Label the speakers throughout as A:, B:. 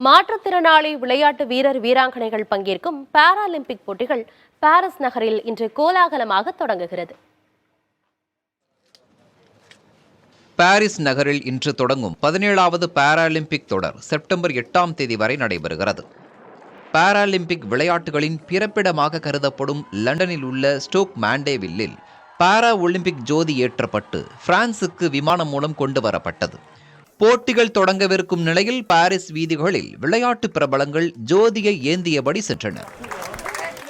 A: மாற்றுத்திறனாளி விளையாட்டு வீரர் வீராங்கனைகள் பங்கேற்கும் பாராலிம்பிக் போட்டிகள் பாரிஸ் நகரில் இன்று கோலாகலமாக தொடங்குகிறது.
B: பாரிஸ் நகரில் இன்று தொடங்கும் 17வது பாராலிம்பிக் தொடர் செப்டம்பர் 8ஆம் தேதி வரை நடைபெறுகிறது. பாராலிம்பிக் விளையாட்டுகளின் பிறப்பிடமாக கருதப்படும் லண்டனில் உள்ள ஸ்டோக் மாண்டேவில்லில் பாரா ஒலிம்பிக் ஜோதி ஏற்றப்பட்டு பிரான்சுக்கு விமானம் மூலம் கொண்டு வரப்பட்டது. போட்டிகள் தொடங்கவிருக்கும் நிலையில் பாரிஸ் வீதிகளில் விளையாட்டு பிரபலங்கள் ஜோதியை ஏந்தியபடி சென்றனர்.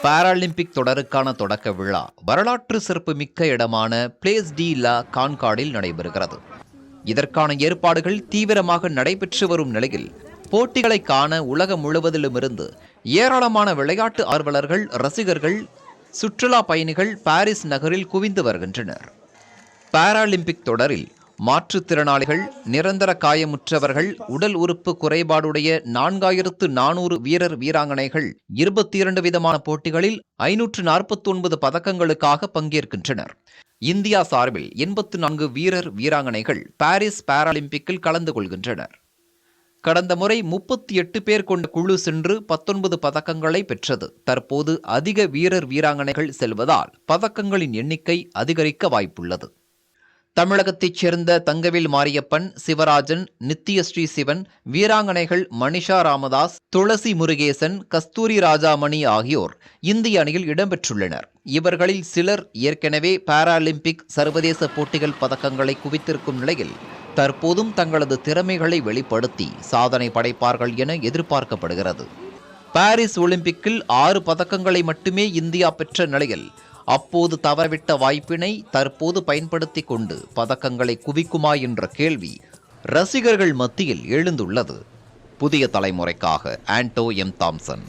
B: பாராலிம்பிக் தொடருக்கான தொடக்க விழா வரலாற்று சிறப்பு மிக்க இடமான பிளேஸ் டி லா கான்கார்டில் நடைபெறுகிறது. இதற்கான ஏற்பாடுகள் தீவிரமாக நடைபெற்று வரும் நிலையில் போட்டிகளை காண உலகம் முழுவதிலுமிருந்து ஏராளமான விளையாட்டு ஆர்வலர்கள், ரசிகர்கள், சுற்றுலா பயணிகள் பாரிஸ் நகரில் குவிந்து வருகின்றனர். பாராலிம்பிக் தொடரில் மாற்றுத்திறனாளிகள், நிரந்தர காயமுற்றவர்கள், உடல் உறுப்பு குறைபாடுடைய 4400 வீரர் வீராங்கனைகள் 22 விதமான போட்டிகளில் 549 பதக்கங்களுக்காக பங்கேற்கின்றனர். இந்தியா சார்பில் 84 வீரர் வீராங்கனைகள் பாரிஸ் பாராலிம்பிக்கில் கலந்து கொள்கின்றனர். கடந்த முறை 38 பேர் கொண்ட குழு சென்று 19 பதக்கங்களை பெற்றது. தற்போது அதிக வீரர் வீராங்கனைகள் செல்வதால் பதக்கங்களின் எண்ணிக்கை அதிகரிக்க வாய்ப்புள்ளது. தமிழகத்தைச் சேர்ந்த தங்கவேல் மாரியப்பன், சிவராஜன், நித்யஸ்ரீ சிவன், வீராங்கனைகள் மனிஷா ராமதாஸ், துளசி முருகேசன், கஸ்தூரி ராஜாமணி ஆகியோர் இந்திய அணியில் இடம்பெற்றுள்ளனர். இவர்களில் சிலர் ஏற்கனவே பாராலிம்பிக் சர்வதேச போட்டிகள் பதக்கங்களை குவித்திருக்கும் நிலையில் தற்போதும் தங்களது திறமைகளை வெளிப்படுத்தி சாதனை படைப்பார்கள் என எதிர்பார்க்கப்படுகிறது. பாரிஸ் ஒலிம்பிக்கில் 6 பதக்கங்களை மட்டுமே இந்தியா பெற்ற நிலையில் அப்போது தவறவிட்ட வாய்ப்பினை தற்போது பயன்படுத்தி கொண்டு பதக்கங்களை குவிக்குமா என்ற கேள்வி ரசிகர்கள் மத்தியில் எழுந்துள்ளது. புதிய தலைமுறைக்காக ஆண்டோ எம் தாம்சன்.